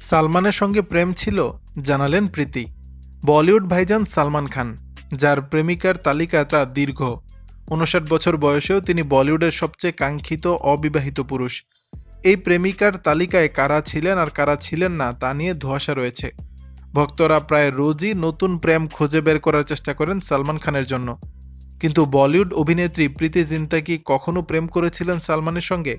সালমানের সঙ্গে প্রেম ছিল, জানালেন প্রীতি। বলিউড ভাইজান সালমান খান, যার প্রেমিকার তালিকাটা দীর্ঘ। ৫৯ বছর বয়সেও তিনি বলিউডের সবচেয়ে কাঙ্ক্ষিত অবিবাহিত পুরুষ। এই প্রেমিকার তালিকায় কারা ছিলেন আর কারা ছিলেন না তা নিয়ে ধোঁয়াশা রয়েছে। ভক্তরা প্রায় রোজই নতুন প্রেম খুঁজে বের করার চেষ্টা করেন সালমান খানের জন্য। কিন্তু বলিউড অভিনেত্রী প্রীতি জিন্তা কি কখনো প্রেম করেছিলেন সালমানের সঙ্গে?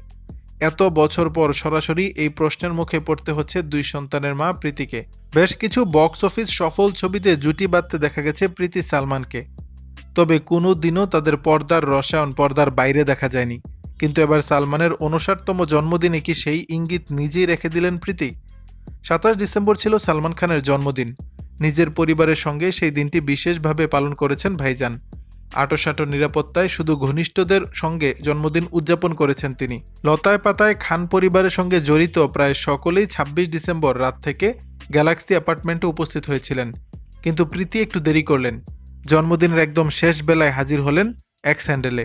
এত বছর পর সরাসরি এই প্রশ্নের মুখে পড়তে হচ্ছে ২ সন্তানের মা প্রীতিকে। বেশ কিছু বক্স অফিস সফল ছবিতে জুটি বাঁধতে দেখা গেছে প্রীতি সালমানকে, তবে কোনো দিনও তাদের পর্দার রসায়ন পর্দার বাইরে দেখা যায়নি। কিন্তু এবার সালমানের ৫৯তম জন্মদিনে কি সেই ইঙ্গিত নিজেই রেখে দিলেন প্রীতি? ২৭ ডিসেম্বর ছিল সালমান খানের জন্মদিন। নিজের পরিবারের সঙ্গে সেই দিনটি বিশেষভাবে পালন করেছেন ভাইজান। আঁটোসাঁটো নিরাপত্তায় শুধু ঘনিষ্ঠদের সঙ্গে জন্মদিন উদযাপন করেছেন তিনি। লতায় পাতায় খান পরিবারের সঙ্গে জড়িত প্রায় সকলেই ২৬ ডিসেম্বর রাত থেকে গ্যালাক্সি অ্যাপার্টমেন্টে উপস্থিত হয়েছিলেন। কিন্তু প্রীতি একটু দেরি করলেন। জন্মদিনের একদম শেষ বেলায় হাজির হলেন এক স্যান্ডেলে।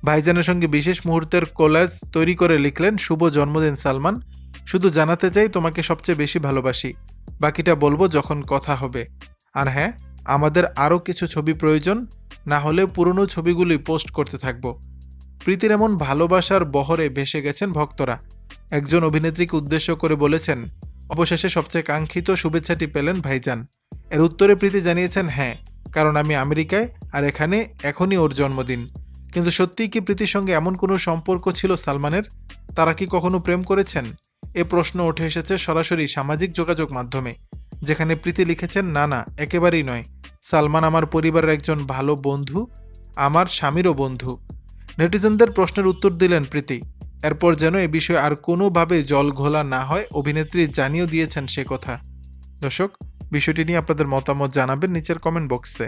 ভাইজানের সঙ্গে বিশেষ মুহূর্তের কোলাজ তৈরি করে লিখলেন, শুভ জন্মদিন সালমান, শুধু জানাতে চাই তোমাকে সবচেয়ে বেশি ভালোবাসি, বাকিটা বলবো যখন কথা হবে। আর হ্যাঁ, আমাদের আরও কিছু ছবি প্রয়োজন, না হলে পুরনো ছবিগুলি পোস্ট করতে থাকবো। প্রীতির এমন ভালোবাসার বহরে ভেসে গেছেন ভক্তরা। একজন অভিনেত্রীকে উদ্দেশ্য করে বলেছেন, অবশেষে সবচেয়ে কাঙ্ক্ষিত শুভেচ্ছাটি পেলেন ভাইজান। এর উত্তরে প্রীতি জানিয়েছেন, হ্যাঁ, কারণ আমি আমেরিকায় আর এখানে এখনই ওর জন্মদিন। কিন্তু সত্যিই কি প্রীতির সঙ্গে এমন কোনো সম্পর্ক ছিল সালমানের? তারা কি কখনো প্রেম করেছেন? এ প্রশ্ন উঠে এসেছে সরাসরি সামাজিক যোগাযোগ মাধ্যমে, যেখানে প্রীতি লিখেছেন, না না, একেবারেই নয়। সালমান আমার পরিবারের একজন ভালো বন্ধু, আমার স্বামীরও বন্ধু। নেটিজেনদের প্রশ্নের উত্তর দিলেন প্রীতি। এরপর যেন এ বিষয়ে আর কোনোভাবে জল ঘোলা না হয়, অভিনেত্রী জানিয়েও দিয়েছেন সে কথা। দর্শক, বিষয়টি নিয়ে আপনাদের মতামত জানাবেন নিচের কমেন্ট বক্সে।